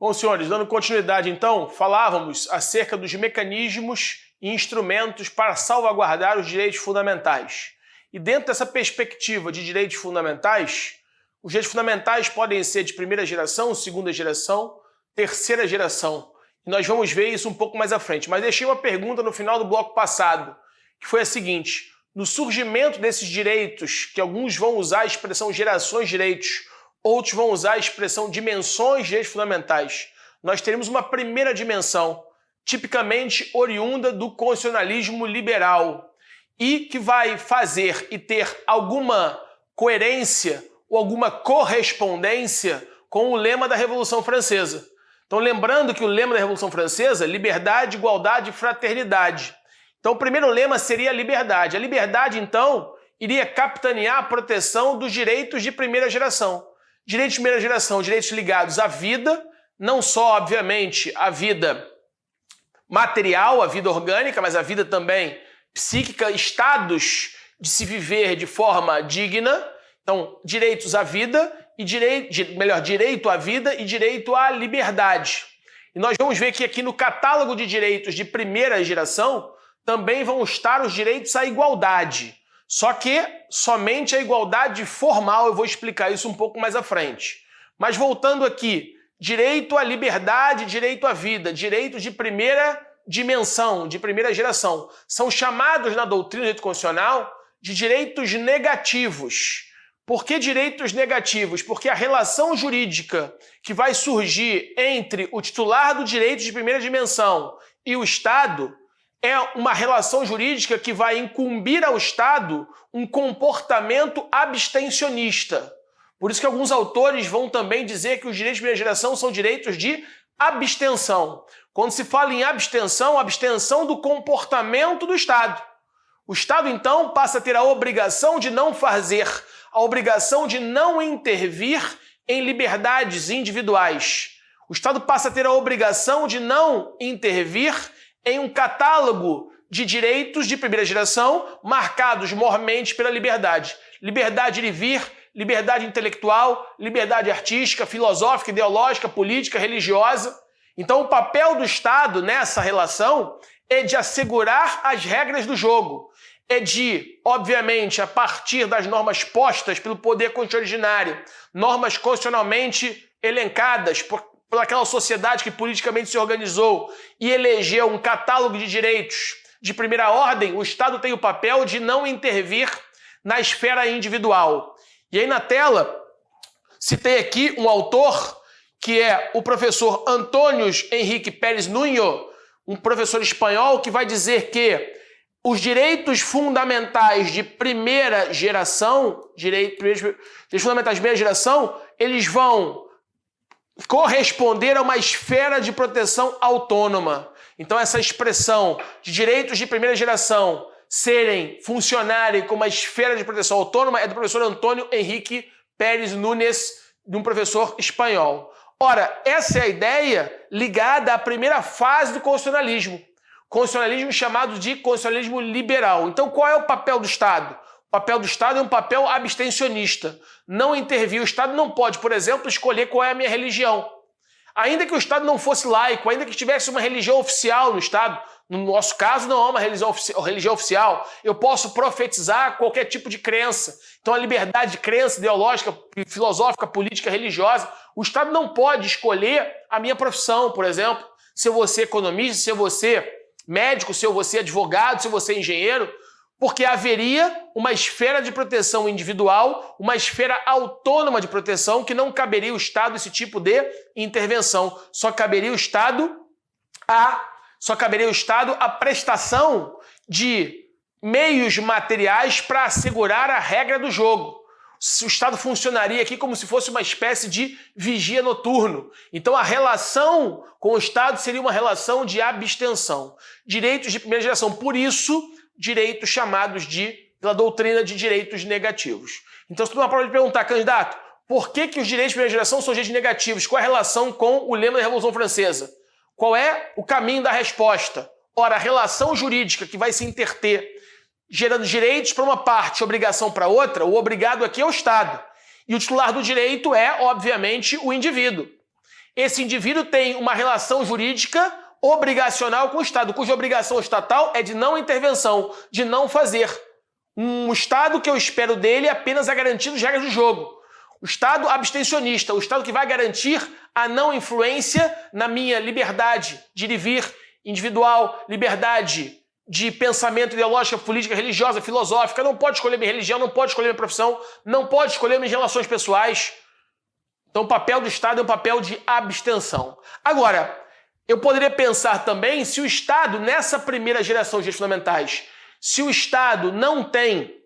Bom, senhores, dando continuidade então, falávamos acerca dos mecanismos e instrumentos para salvaguardar os direitos fundamentais. E dentro dessa perspectiva de direitos fundamentais, os direitos fundamentais podem ser de primeira geração, segunda geração, terceira geração. E nós vamos ver isso um pouco mais à frente. Mas deixei uma pergunta no final do bloco passado, que foi a seguinte: no surgimento desses direitos, que alguns vão usar a expressão gerações de direitos, outros vão usar a expressão dimensões de direitos fundamentais, nós teremos uma primeira dimensão, tipicamente oriunda do constitucionalismo liberal, e que vai fazer e ter alguma coerência ou alguma correspondência com o lema da Revolução Francesa. Então, lembrando que o lema da Revolução Francesa, liberdade, igualdade e fraternidade. Então, o primeiro lema seria a liberdade. A liberdade, então, iria capitanear a proteção dos direitos de primeira geração. Direitos de primeira geração, direitos ligados à vida, não só, obviamente, à vida material, à vida orgânica, mas à vida também psíquica, estados de se viver de forma digna. Então, direitos à vida e direito à vida e direito à liberdade. E nós vamos ver que aqui no catálogo de direitos de primeira geração também vão estar os direitos à igualdade. Só que somente a igualdade formal, eu vou explicar isso um pouco mais à frente. Mas voltando aqui, direito à liberdade, direito à vida, direitos de primeira dimensão, de primeira geração, são chamados na doutrina do direito constitucional de direitos negativos. Por que direitos negativos? Porque a relação jurídica que vai surgir entre o titular do direito de primeira dimensão e o Estado é uma relação jurídica que vai incumbir ao Estado um comportamento abstencionista. Por isso que alguns autores vão também dizer que os direitos de primeira geração são direitos de abstenção. Quando se fala em abstenção, abstenção do comportamento do Estado. O Estado, então, passa a ter a obrigação de não fazer, a obrigação de não intervir em liberdades individuais. O Estado passa a ter a obrigação de não intervir em um catálogo de direitos de primeira geração marcados mormente pela liberdade. Liberdade de vir, liberdade intelectual, liberdade artística, filosófica, ideológica, política, religiosa. Então o papel do Estado nessa relação é de assegurar as regras do jogo. É de, obviamente, a partir das normas postas pelo poder constitucional originário, normas constitucionalmente elencadas por aquela sociedade que politicamente se organizou e elegeu um catálogo de direitos de primeira ordem, o Estado tem o papel de não intervir na esfera individual. E aí na tela, citei aqui um autor que é o professor Antônio Henrique Pérez Nuño, um professor espanhol que vai dizer que os direitos fundamentais de primeira geração, direitos fundamentais de primeira geração, eles vão corresponder a uma esfera de proteção autônoma. Então essa expressão de direitos de primeira geração funcionarem como uma esfera de proteção autônoma é do professor Antônio Henrique Pérez Núñez, de um professor espanhol. Ora, essa é a ideia ligada à primeira fase do constitucionalismo chamado de constitucionalismo liberal. Então qual é o papel do Estado? O papel do Estado é um papel abstencionista. Não intervir. O Estado não pode, por exemplo, escolher qual é a minha religião. Ainda que o Estado não fosse laico, ainda que tivesse uma religião oficial no Estado, no nosso caso não há uma religião oficial, eu posso profetizar qualquer tipo de crença. Então a liberdade de crença ideológica, filosófica, política, religiosa, o Estado não pode escolher a minha profissão, por exemplo, se eu vou ser economista, se eu vou ser médico, se eu vou ser advogado, se eu vou ser engenheiro, porque haveria uma esfera de proteção individual, uma esfera autônoma de proteção que não caberia ao Estado esse tipo de intervenção. Só caberia ao Estado a prestação de meios materiais para assegurar a regra do jogo. O Estado funcionaria aqui como se fosse uma espécie de vigia noturno. Então a relação com o Estado seria uma relação de abstenção. Direitos de primeira geração, por isso, direitos chamados pela doutrina de direitos negativos. Então, se tu uma prova de perguntar, candidato, por que os direitos de primeira geração são direitos negativos? Qual é a relação com o lema da Revolução Francesa? Qual é o caminho da resposta? Ora, a relação jurídica que vai se interter, gerando direitos para uma parte e obrigação para outra, o obrigado aqui é o Estado. E o titular do direito é, obviamente, o indivíduo. esse indivíduo tem uma relação jurídica obrigacional com o Estado, cuja obrigação estatal é de não intervenção, de não fazer. Um Estado que eu espero dele é apenas a garantia das regras do jogo. O Estado abstencionista, o Estado que vai garantir a não influência na minha liberdade de ir e vir individual, liberdade de pensamento ideológica, política, religiosa, filosófica. Não pode escolher minha religião, não pode escolher minha profissão, não pode escolher minhas relações pessoais. Então o papel do Estado é um papel de abstenção. Agora, eu poderia pensar também se o Estado, nessa primeira geração de direitos fundamentais, se o Estado não tem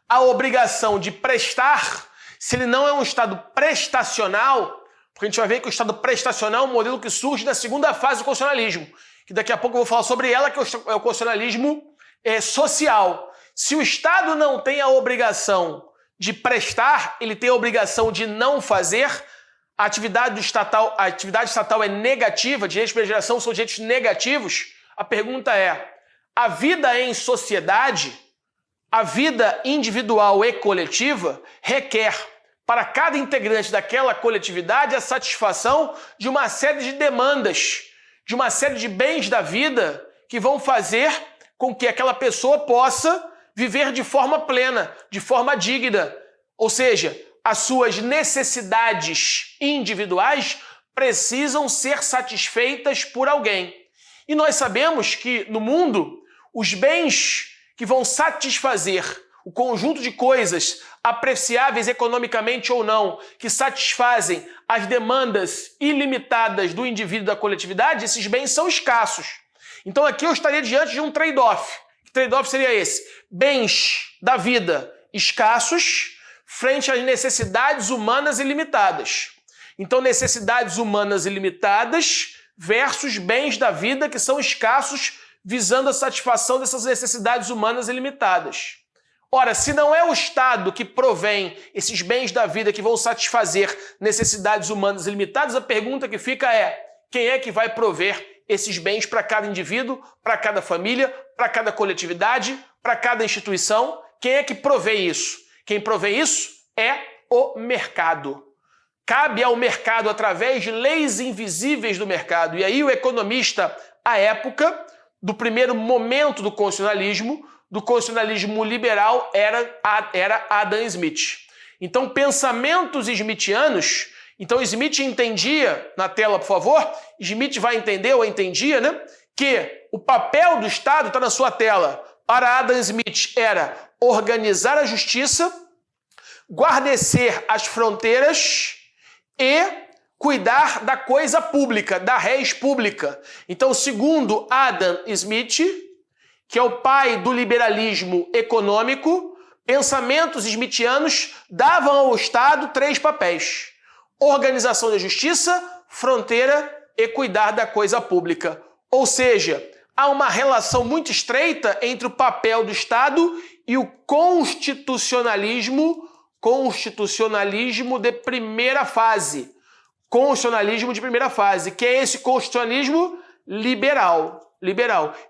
a obrigação de prestar, se ele não é um Estado prestacional, porque a gente vai ver que o Estado prestacional é um modelo que surge da segunda fase do constitucionalismo, que daqui a pouco eu vou falar sobre ela, que é o constitucionalismo social. Se o Estado não tem a obrigação de prestar, ele tem a obrigação de não fazer, a atividade estatal é negativa, direitos de primeira geração são direitos negativos. A pergunta é, a vida em sociedade, a vida individual e coletiva, requer para cada integrante daquela coletividade a satisfação de uma série de demandas, de uma série de bens da vida que vão fazer com que aquela pessoa possa viver de forma plena, de forma digna. Ou seja, as suas necessidades individuais precisam ser satisfeitas por alguém. E nós sabemos que no mundo, os bens que vão satisfazer o conjunto de coisas apreciáveis economicamente ou não, que satisfazem as demandas ilimitadas do indivíduo e da coletividade, esses bens são escassos. Então aqui eu estaria diante de um trade-off. Que trade-off seria esse? Bens da vida escassos frente às necessidades humanas ilimitadas. Então necessidades humanas ilimitadas versus bens da vida que são escassos, visando a satisfação dessas necessidades humanas ilimitadas. Ora, se não é o Estado que provém esses bens da vida que vão satisfazer necessidades humanas ilimitadas, a pergunta que fica é: quem é que vai prover esses bens para cada indivíduo, para cada família, para cada coletividade, para cada instituição? Quem é que provê isso? Quem provê isso é o mercado. Cabe ao mercado através de leis invisíveis do mercado. E aí o economista, à época do primeiro momento do constitucionalismo liberal, era Adam Smith. Então, pensamentos smithianos, então Smith entendia, na tela, por favor, Smith vai entender, ou entendia, né, que o papel do Estado, está na sua tela, para Adam Smith era organizar a justiça, guarnecer as fronteiras e cuidar da coisa pública, da res pública. Então, segundo Adam Smith, que é o pai do liberalismo econômico, pensamentos smithianos davam ao Estado 3 papéis: organização da justiça, fronteira e cuidar da coisa pública. Ou seja, há uma relação muito estreita entre o papel do Estado e o constitucionalismo de primeira fase. Constitucionalismo de primeira fase, que é esse constitucionalismo liberal.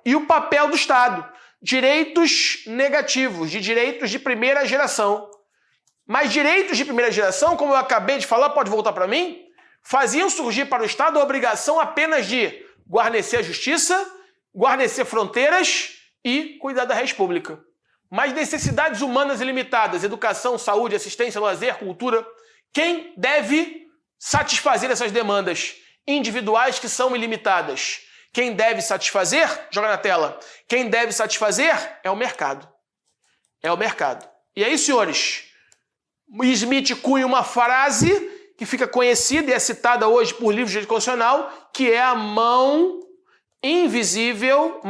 E o papel do Estado, direitos negativos, de direitos de primeira geração. Mas direitos de primeira geração, como eu acabei de falar, pode voltar para mim, faziam surgir para o Estado a obrigação apenas de guarnecer a justiça, guarnecer fronteiras e cuidar da res pública. Mas necessidades humanas ilimitadas, educação, saúde, assistência, lazer, cultura, quem deve satisfazer essas demandas individuais que são ilimitadas? Quem deve satisfazer? Joga na tela. Quem deve satisfazer é o mercado. É o mercado. E aí, senhores, Smith cunha uma frase que fica conhecida e é citada hoje por livros de direito constitucional, que é a mão invisível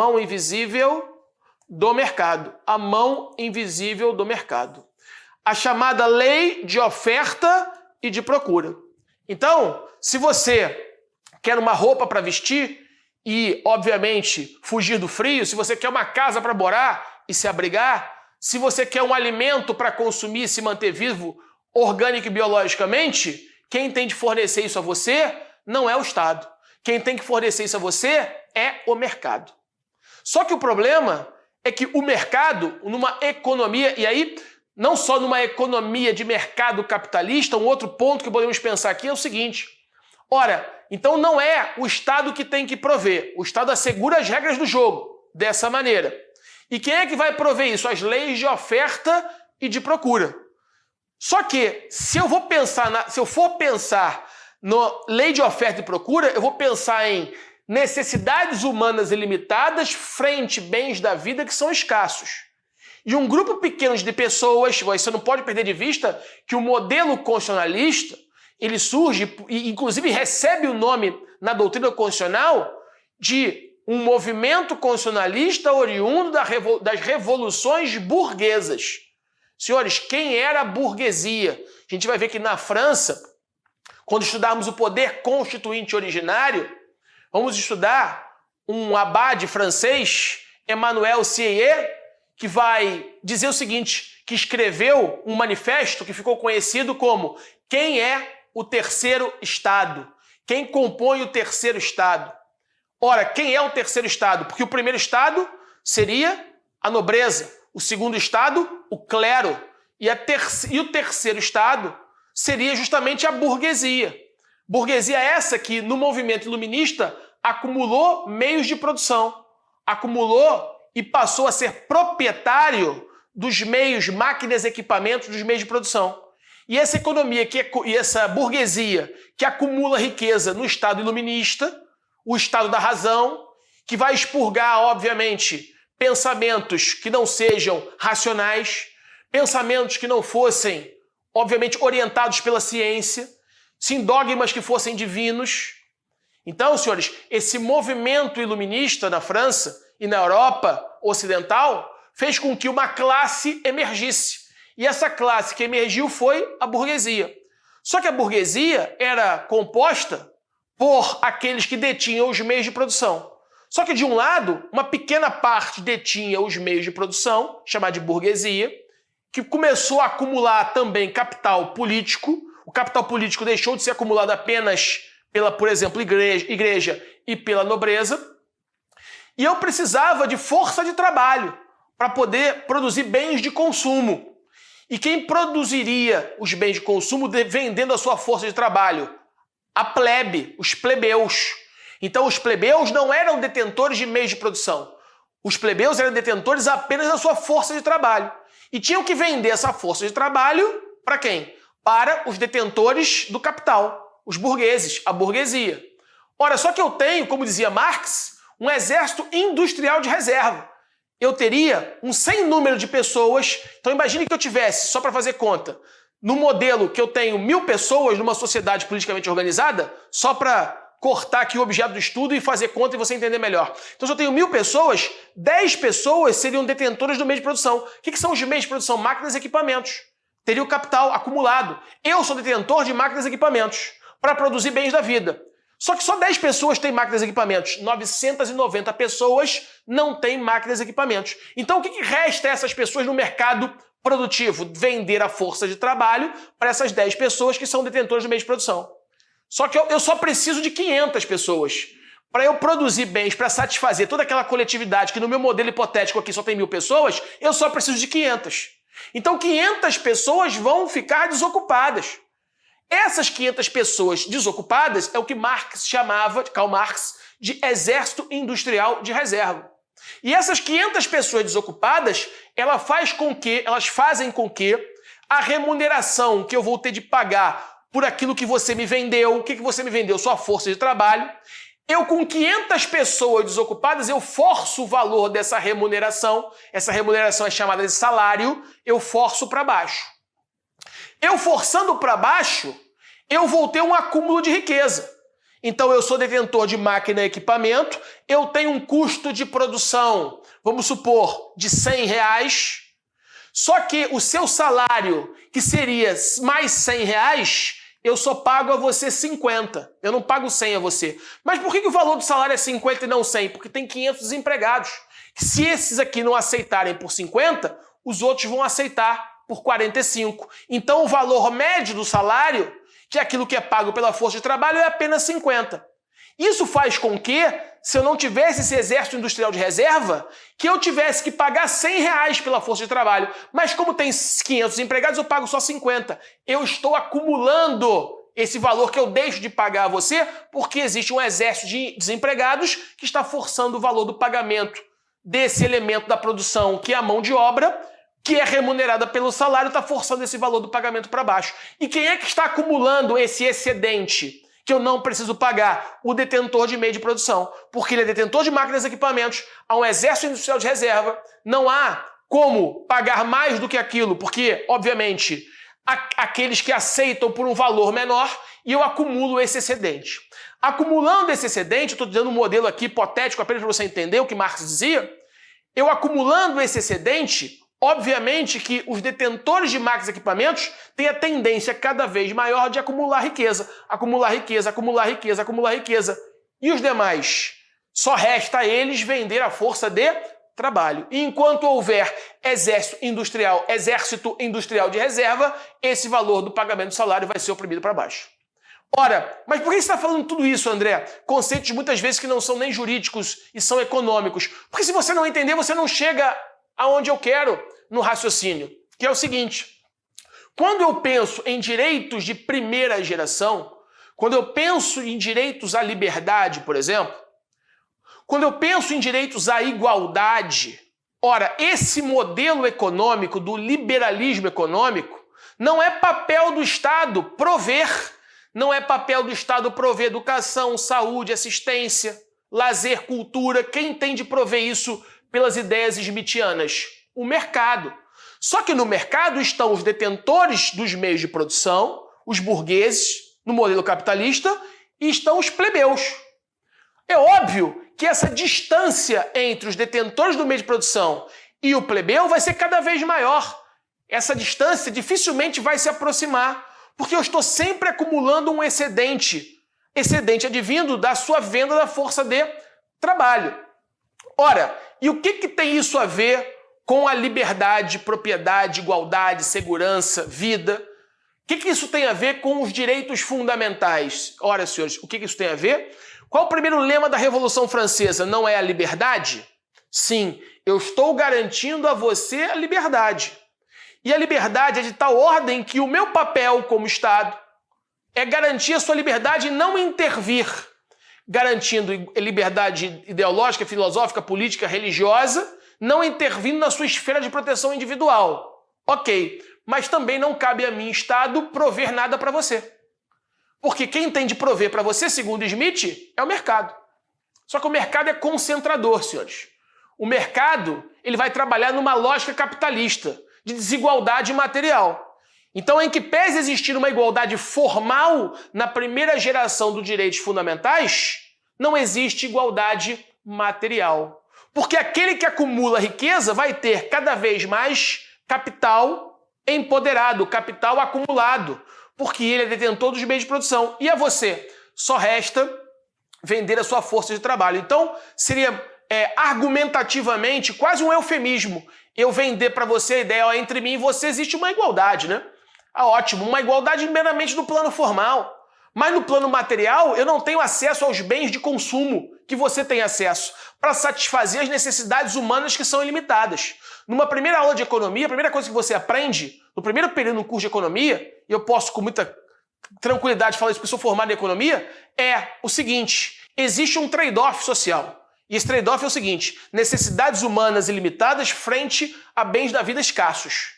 do mercado. A mão invisível do mercado. A chamada lei de oferta e de procura. Então, se você quer uma roupa para vestir e, obviamente, fugir do frio, se você quer uma casa para morar e se abrigar, se você quer um alimento para consumir e se manter vivo orgânico e biologicamente, quem tem de fornecer isso a você não é o Estado. Quem tem que fornecer isso a você é o mercado. Só que o problema é que o mercado, numa economia, e aí não só numa economia de mercado capitalista, um outro ponto que podemos pensar aqui é o seguinte: Ora, então não é o Estado que tem que prover. O Estado assegura as regras do jogo dessa maneira. E quem é que vai prover isso? As leis de oferta e de procura. Só que, se eu for pensar na lei de oferta e procura, eu vou pensar em necessidades humanas ilimitadas frente bens da vida que são escassos. E um grupo pequeno de pessoas, você não pode perder de vista que o modelo constitucionalista, ele surge e inclusive recebe o nome na doutrina constitucional de um movimento constitucionalista oriundo das revoluções burguesas. Senhores, quem era a burguesia? A gente vai ver que na França, quando estudarmos o poder constituinte originário, vamos estudar um abade francês, Emmanuel Sieyès, que vai dizer o seguinte, que escreveu um manifesto que ficou conhecido como Quem é o Terceiro Estado? Quem compõe o Terceiro Estado? Ora, quem é o Terceiro Estado? Porque o primeiro Estado seria a nobreza, o segundo Estado, o clero, e o terceiro Estado seria justamente a burguesia. Burguesia essa que, no movimento iluminista, acumulou meios de produção, acumulou e passou a ser proprietário dos meios, máquinas, equipamentos dos meios de produção. E essa economia, e essa burguesia que acumula riqueza no Estado iluminista, o Estado da razão, que vai expurgar, obviamente, pensamentos que não sejam racionais, pensamentos que não fossem, obviamente, orientados pela ciência, sim, dogmas que fossem divinos. Então, senhores, esse movimento iluminista na França e na Europa ocidental fez com que uma classe emergisse. E essa classe que emergiu foi a burguesia. Só que a burguesia era composta por aqueles que detinham os meios de produção. Só que, de um lado, uma pequena parte detinha os meios de produção, chamada de burguesia, que começou a acumular também capital político. O capital político deixou de ser acumulado apenas pela, por exemplo, igreja e pela nobreza. E eu precisava de força de trabalho para poder produzir bens de consumo. E quem produziria os bens de consumo vendendo a sua força de trabalho? A plebe, os plebeus. Então os plebeus não eram detentores de meios de produção. Os plebeus eram detentores apenas da sua força de trabalho. E tinham que vender essa força de trabalho para quem? Para os detentores do capital, os burgueses, a burguesia. Ora, só que eu tenho, como dizia Marx, um exército industrial de reserva. Eu teria um sem número de pessoas. Então imagine que eu tivesse, só para fazer conta, no modelo que eu tenho 1000 pessoas numa sociedade politicamente organizada, só para cortar aqui o objeto do estudo e fazer conta e você entender melhor. Então se eu tenho 1000 pessoas, 10 pessoas seriam detentoras do meio de produção. O que são os meios de produção? Máquinas e equipamentos. Teria o capital acumulado. Eu sou detentor de máquinas e equipamentos para produzir bens da vida. Só que só 10 pessoas têm máquinas e equipamentos. 990 pessoas não têm máquinas e equipamentos. Então o que resta a essas pessoas no mercado produtivo? Vender a força de trabalho para essas 10 pessoas que são detentoras do meio de produção. Só que eu só preciso de 500 pessoas. Para eu produzir bens, para satisfazer toda aquela coletividade que no meu modelo hipotético aqui só tem 1000 pessoas, eu só preciso de 500. Então 500 pessoas vão ficar desocupadas. Essas 500 pessoas desocupadas é o que Karl Marx, de exército industrial de reserva. E essas 500 pessoas desocupadas, elas fazem com que a remuneração que eu vou ter de pagar por aquilo que você me vendeu, o que você me vendeu? Sua força de trabalho. Eu, com 500 pessoas desocupadas, eu forço o valor dessa remuneração. Essa remuneração é chamada de salário. Eu forço para baixo. Eu forçando para baixo, eu vou ter um acúmulo de riqueza. Então eu sou detentor de máquina e equipamento, eu tenho um custo de produção, vamos supor, de R$100, só que o seu salário, que seria mais R$100, eu só pago a você 50. Eu não pago 100 a você. Mas por que o valor do salário é 50 e não 100? Porque tem 500 desempregados. Se esses aqui não aceitarem por 50, os outros vão aceitar por 45. Então o valor médio do salário, que é aquilo que é pago pela força de trabalho, é apenas 50. Isso faz com que, se eu não tivesse esse exército industrial de reserva, que eu tivesse que pagar R$100 pela força de trabalho. Mas como tem 500 empregados, eu pago só 50. Eu estou acumulando esse valor que eu deixo de pagar a você porque existe um exército de desempregados que está forçando o valor do pagamento desse elemento da produção, que é a mão de obra, que é remunerada pelo salário, está forçando esse valor do pagamento para baixo. E quem é que está acumulando esse excedente que eu não preciso pagar? O detentor de meio de produção, porque ele é detentor de máquinas e equipamentos, há um exército industrial de reserva, não há como pagar mais do que aquilo, porque, obviamente, aqueles que aceitam por um valor menor, e eu acumulo esse excedente. Acumulando esse excedente, eu estou dando um modelo aqui hipotético apenas para você entender o que Marx dizia, eu acumulando esse excedente, obviamente que os detentores de máquinas e equipamentos têm a tendência cada vez maior de acumular riqueza, acumular riqueza, acumular riqueza, acumular riqueza. E os demais? Só resta a eles vender a força de trabalho. E enquanto houver exército industrial de reserva, esse valor do pagamento do salário vai ser oprimido para baixo. Ora, mas por que você está falando tudo isso, André? Conceitos muitas vezes que não são nem jurídicos e são econômicos. Porque se você não entender, você não chega aonde eu quero no raciocínio, que é o seguinte: quando eu penso em direitos de primeira geração, quando eu penso em direitos à liberdade, por exemplo, quando eu penso em direitos à igualdade, ora, esse modelo econômico do liberalismo econômico não é papel do Estado prover, não é papel do Estado prover educação, saúde, assistência, lazer, cultura. Quem tem de prover isso pelas ideias smithianas? O mercado. Só que no mercado estão os detentores dos meios de produção, os burgueses, no modelo capitalista, e estão os plebeus. É óbvio que essa distância entre os detentores do meio de produção e o plebeu vai ser cada vez maior. Essa distância dificilmente vai se aproximar, porque eu estou sempre acumulando um excedente. Excedente advindo da sua venda da força de trabalho. Ora, e o que tem isso a ver com a liberdade, propriedade, igualdade, segurança, vida? O que isso tem a ver com os direitos fundamentais? Ora, senhores, o que isso tem a ver? Qual o primeiro lema da Revolução Francesa? Não é a liberdade? Sim, eu estou garantindo a você a liberdade. E a liberdade é de tal ordem que o meu papel como Estado é garantir a sua liberdade e não intervir, garantindo liberdade ideológica, filosófica, política, religiosa, não intervindo na sua esfera de proteção individual. Ok, mas também não cabe a mim, Estado, prover nada para você. Porque quem tem de prover para você, segundo Smith, é o mercado. Só que o mercado é concentrador, senhores. O mercado ele vai trabalhar numa lógica capitalista, de desigualdade material. Então, em que pese existir uma igualdade formal na primeira geração dos direitos fundamentais, não existe igualdade material. Porque aquele que acumula riqueza vai ter cada vez mais capital empoderado, capital acumulado, porque ele é detentor dos meios de produção. E a você só resta vender a sua força de trabalho. Então, seria argumentativamente quase um eufemismo eu vender para você a ideia, ó, entre mim e você existe uma igualdade, né? Ah, ótimo, uma igualdade meramente no plano formal. Mas no plano material, eu não tenho acesso aos bens de consumo que você tem acesso para satisfazer as necessidades humanas que são ilimitadas. Numa primeira aula de economia, a primeira coisa que você aprende, no primeiro período no curso de economia, e eu posso com muita tranquilidade falar isso porque sou formado em economia, é o seguinte: existe um trade-off social. E esse trade-off é o seguinte: necessidades humanas ilimitadas frente a bens da vida escassos.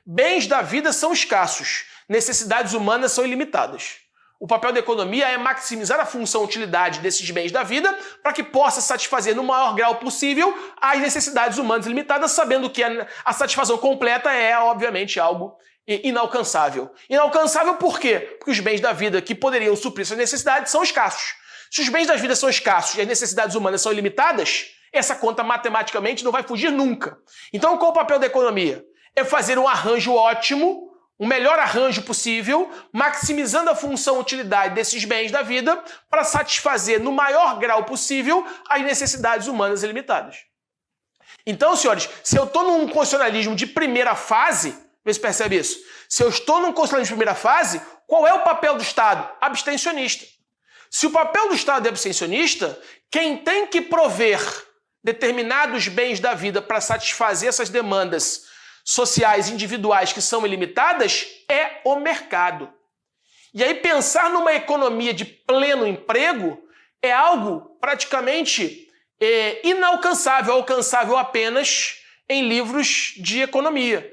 Bens da vida são escassos, necessidades humanas são ilimitadas. O papel da economia é maximizar a função-utilidade desses bens da vida para que possa satisfazer no maior grau possível as necessidades humanas ilimitadas, sabendo que a satisfação completa é, obviamente, algo inalcançável. Inalcançável por quê? Porque os bens da vida que poderiam suprir essas necessidades são escassos. Se os bens da vida são escassos e as necessidades humanas são ilimitadas, essa conta matematicamente não vai fugir nunca. Então, qual o papel da economia? É fazer um arranjo ótimo, o melhor arranjo possível, maximizando a função-utilidade desses bens da vida para satisfazer no maior grau possível as necessidades humanas ilimitadas. Então, senhores, se eu estou num constitucionalismo de primeira fase, vê se percebe isso, se eu estou num constitucionalismo de primeira fase, qual é o papel do Estado? Abstencionista. Se o papel do Estado é abstencionista, quem tem que prover determinados bens da vida para satisfazer essas demandas sociais individuais que são ilimitadas é o mercado. E aí pensar numa economia de pleno emprego é algo praticamente inalcançável, alcançável apenas em livros de economia.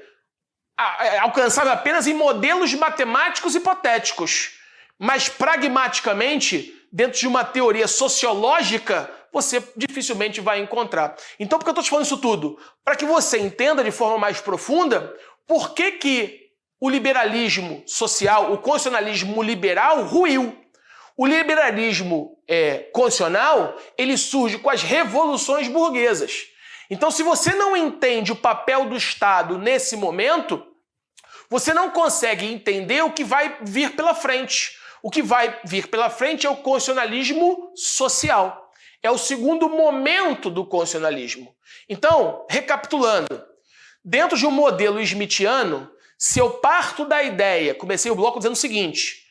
Alcançável apenas em modelos matemáticos hipotéticos. Mas pragmaticamente, dentro de uma teoria sociológica, você dificilmente vai encontrar. Então, por que eu estou te falando isso tudo? Para que você entenda de forma mais profunda por que o liberalismo social, o constitucionalismo liberal, ruiu. O liberalismo constitucional, ele surge com as revoluções burguesas. Então, se você não entende o papel do Estado nesse momento, você não consegue entender o que vai vir pela frente. O que vai vir pela frente é o constitucionalismo social. É o segundo momento do constitucionalismo. Então, recapitulando, dentro de um modelo smithiano, se eu parto da ideia, comecei o bloco dizendo o seguinte,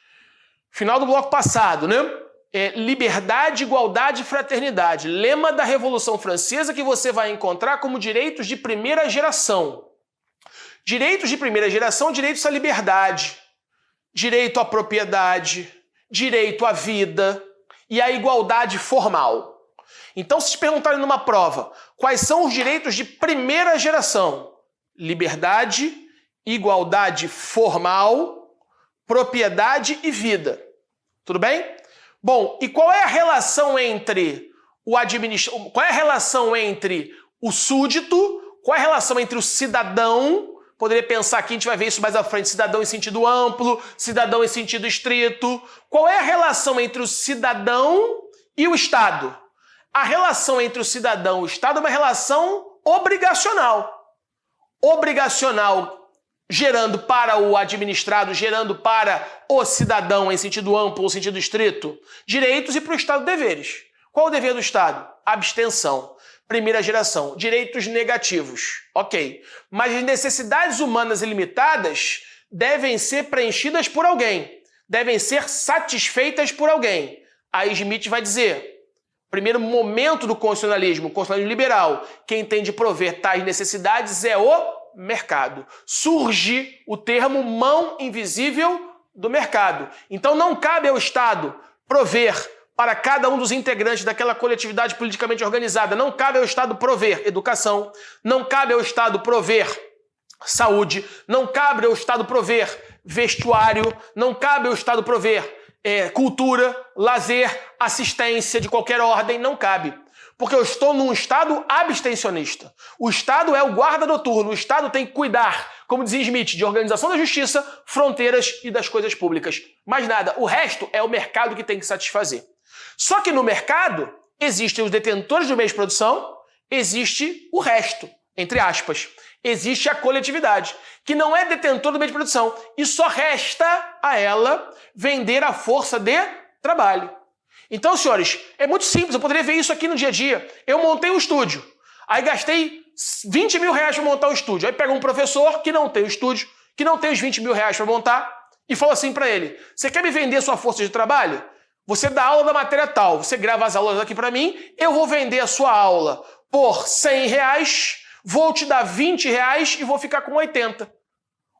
final do bloco passado, né? Liberdade, igualdade e fraternidade. Lema da Revolução Francesa que você vai encontrar como direitos de primeira geração. Direitos de primeira geração, direitos à liberdade, direito à propriedade, direito à vida e à igualdade formal. Então, se te perguntarem numa prova, quais são os direitos de primeira geração? Liberdade, igualdade formal, propriedade e vida. Tudo bem? Bom, e qual é a relação entre qual é a relação entre o súdito, qual é a relação entre o cidadão? Poderia pensar aqui, a gente vai ver isso mais à frente, cidadão em sentido amplo, cidadão em sentido estrito. Qual é a relação entre o cidadão e o Estado? A relação entre o cidadão e o Estado é uma relação obrigacional. Obrigacional gerando para o administrado, gerando para o cidadão em sentido amplo ou sentido estrito, direitos e para o Estado deveres. Qual o dever do Estado? Abstenção. Primeira geração. Direitos negativos. Ok. Mas as necessidades humanas ilimitadas devem ser preenchidas por alguém. Devem ser satisfeitas por alguém. Aí Smith vai dizer, primeiro momento do constitucionalismo, o constitucionalismo liberal, quem tem de prover tais necessidades é o mercado. Surge o termo mão invisível do mercado. Então não cabe ao Estado prover para cada um dos integrantes daquela coletividade politicamente organizada. Não cabe ao Estado prover educação, não cabe ao Estado prover saúde, não cabe ao Estado prover vestuário, não cabe ao Estado prover cultura, lazer, assistência de qualquer ordem, não cabe. Porque eu estou num Estado abstencionista. O Estado é o guarda noturno, o Estado tem que cuidar, como dizia Smith, de organização da justiça, fronteiras e das coisas públicas. Mais nada, o resto é o mercado que tem que satisfazer. Só que no mercado existem os detentores do meio de produção, existe o resto, entre aspas. Existe a coletividade, que não é detentor do meio de produção e só resta a ela vender a força de trabalho. Então, senhores, é muito simples, eu poderia ver isso aqui no dia a dia. Eu montei um estúdio, aí gastei 20 mil reais para montar o estúdio. Aí pega um professor que não tem o estúdio, que não tem os 20 mil reais para montar, e fala assim para ele, você quer me vender sua força de trabalho? Você dá aula da matéria tal, você grava as aulas aqui para mim, eu vou vender a sua aula por 100 reais, vou te dar 20 reais e vou ficar com 80.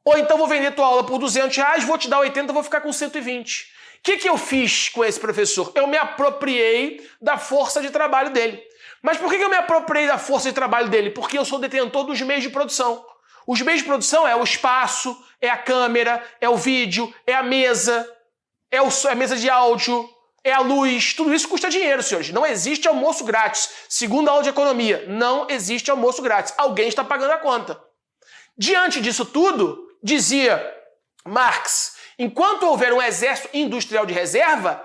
Ou então vou vender tua aula por 200 reais, vou te dar 80 e vou ficar com 120. O que eu fiz com esse professor? Eu me apropriei da força de trabalho dele. Mas por que eu me apropriei da força de trabalho dele? Porque eu sou detentor dos meios de produção. Os meios de produção é o espaço, é a câmera, é o vídeo, é a mesa, é a mesa de áudio, é a luz. Tudo isso custa dinheiro, senhores. Não existe almoço grátis. Segundo a aula de economia, não existe almoço grátis. Alguém está pagando a conta. Diante disso tudo, dizia Marx, enquanto houver um exército industrial de reserva,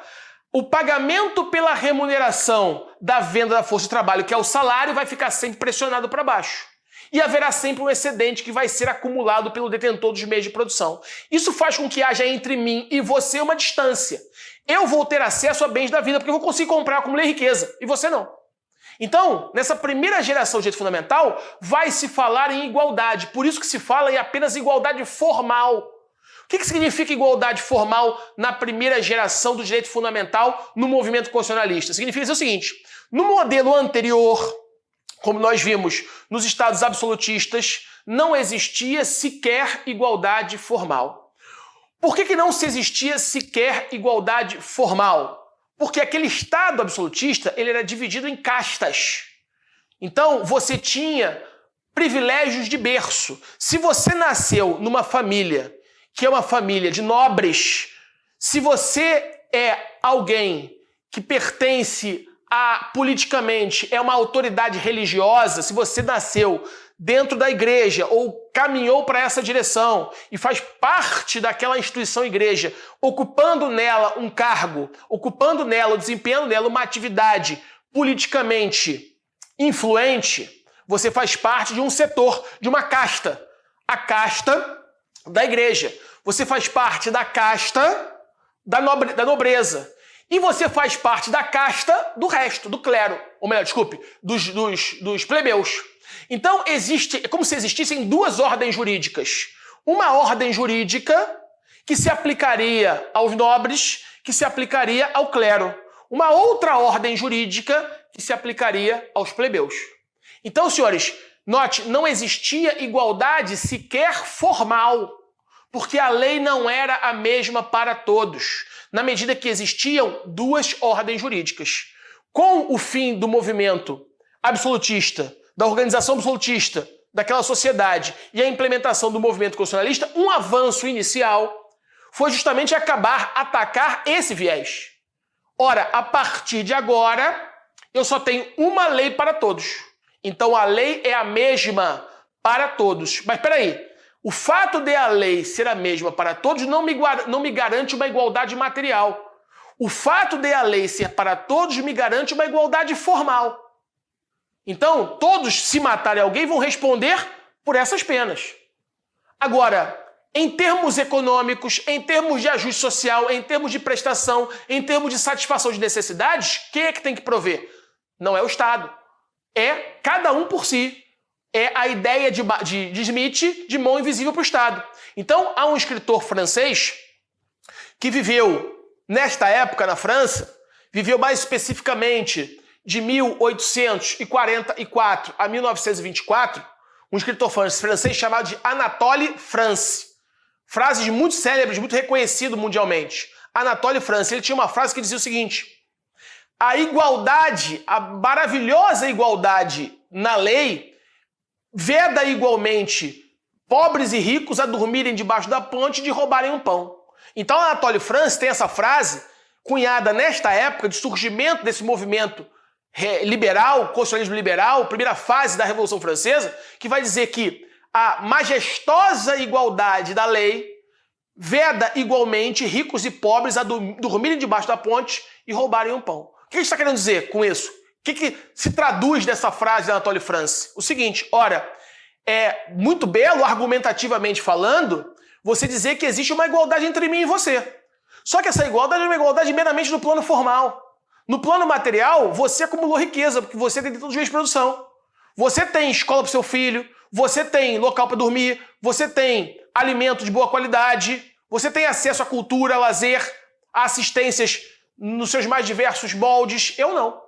o pagamento pela remuneração da venda da força de trabalho, que é o salário, vai ficar sempre pressionado para baixo. E haverá sempre um excedente que vai ser acumulado pelo detentor dos meios de produção. Isso faz com que haja entre mim e você uma distância. Eu vou ter acesso a bens da vida, porque eu vou conseguir comprar, acumular riqueza, e você não. Então, nessa primeira geração de direito fundamental, vai se falar em igualdade. Por isso que se fala em apenas igualdade formal. O que significa igualdade formal na primeira geração do direito fundamental no movimento constitucionalista? Significa dizer o seguinte, no modelo anterior, como nós vimos nos estados absolutistas, não existia sequer igualdade formal. Por que não se existia sequer igualdade formal? Porque aquele Estado absolutista ele era dividido em castas. Então você tinha privilégios de berço. Se você nasceu numa família que é uma família de nobres, se você é alguém que pertence a, politicamente, é uma autoridade religiosa, se você nasceu dentro da igreja ou caminhou para essa direção e faz parte daquela instituição igreja, ocupando nela um cargo, ocupando nela, desempenhando nela uma atividade politicamente influente, você faz parte de um setor, de uma casta, a casta da igreja. Você faz parte da casta da nobreza. E você faz parte da casta do resto, do clero. Ou melhor, desculpe, dos plebeus. Então, é como se existissem duas ordens jurídicas. Uma ordem jurídica que se aplicaria aos nobres, que se aplicaria ao clero. Uma outra ordem jurídica que se aplicaria aos plebeus. Então, senhores, note, não existia igualdade sequer formal, porque a lei não era a mesma para todos, na medida que existiam duas ordens jurídicas. Com o fim do movimento absolutista, da organização absolutista daquela sociedade e a implementação do movimento constitucionalista, um avanço inicial foi justamente atacar esse viés. Ora, a partir de agora, eu só tenho uma lei para todos. Então a lei é a mesma para todos. Mas peraí, o fato de a lei ser a mesma para todos não me garante uma igualdade material. O fato de a lei ser para todos me garante uma igualdade formal. Então, todos, se matarem alguém, vão responder por essas penas. Agora, em termos econômicos, em termos de ajuste social, em termos de prestação, em termos de satisfação de necessidades, quem é que tem que prover? Não é o Estado. É cada um por si. É a ideia de Smith de mão invisível para o Estado. Então, há um escritor francês que viveu nesta época na França, viveu mais especificamente de 1844 a 1924, um escritor francês chamado de Anatole France. Frases muito célebres, muito reconhecido mundialmente. Anatole France, ele tinha uma frase que dizia o seguinte: a igualdade, a maravilhosa igualdade na lei, veda igualmente pobres e ricos a dormirem debaixo da ponte e de roubarem um pão. Então Anatole France tem essa frase cunhada nesta época de surgimento desse movimento liberal, constitucionalismo liberal, primeira fase da Revolução Francesa, que vai dizer que a majestosa igualdade da lei veda igualmente ricos e pobres a dormirem debaixo da ponte e roubarem um pão. O que a gente está querendo dizer com isso? O que se traduz dessa frase de Anatole France? O seguinte, ora, é muito belo, argumentativamente falando, você dizer que existe uma igualdade entre mim e você. Só que essa igualdade é uma igualdade meramente no plano formal. No plano material, você acumulou riqueza, porque você tem todos os meios de produção. Você tem escola para o seu filho, você tem local para dormir, você tem alimento de boa qualidade, você tem acesso à cultura, a lazer, a assistências nos seus mais diversos moldes. Eu não.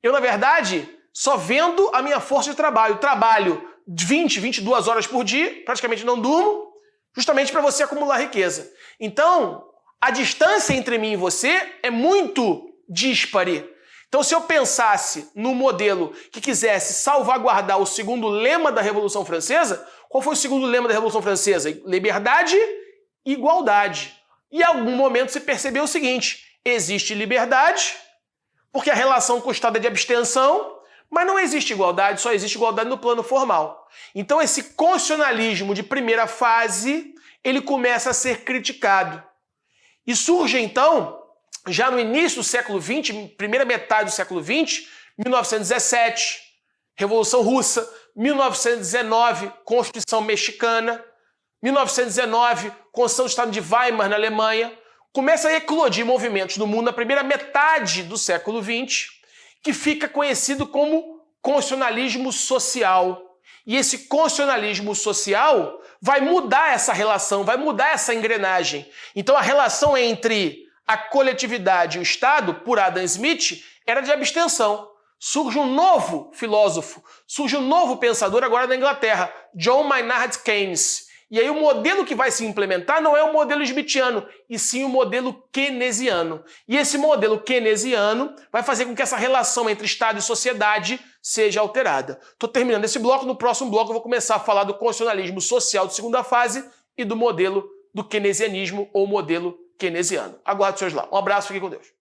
Eu, na verdade, só vendo a minha força de trabalho. Trabalho 20, 22 horas por dia, praticamente não durmo, justamente para você acumular riqueza. Então, a distância entre mim e você é muito díspare. Então, se eu pensasse no modelo que quisesse salvaguardar o segundo lema da Revolução Francesa, qual foi o segundo lema da Revolução Francesa? Liberdade e igualdade. E em algum momento se percebeu o seguinte: existe liberdade, porque a relação com o Estado é de abstenção, mas não existe igualdade, só existe igualdade no plano formal. Então esse constitucionalismo de primeira fase, ele começa a ser criticado. E surge então, já no início do século XX, primeira metade do século XX, 1917, Revolução Russa, 1919, Constituição Mexicana, 1919, Constituição do Estado de Weimar na Alemanha, começa a eclodir movimentos no mundo na primeira metade do século XX, que fica conhecido como constitucionalismo social. E esse constitucionalismo social vai mudar essa relação, vai mudar essa engrenagem. Então a relação entre a coletividade e o Estado, por Adam Smith, era de abstenção. Surge um novo filósofo, surge um novo pensador agora na Inglaterra, John Maynard Keynes. E aí o modelo que vai se implementar não é o modelo smithiano, e sim o modelo keynesiano. E esse modelo keynesiano vai fazer com que essa relação entre Estado e sociedade seja alterada. Estou terminando esse bloco, no próximo bloco eu vou começar a falar do constitucionalismo social de segunda fase e do modelo do keynesianismo ou modelo keynesiano. Aguardo os seus lá. Um abraço, fique com Deus.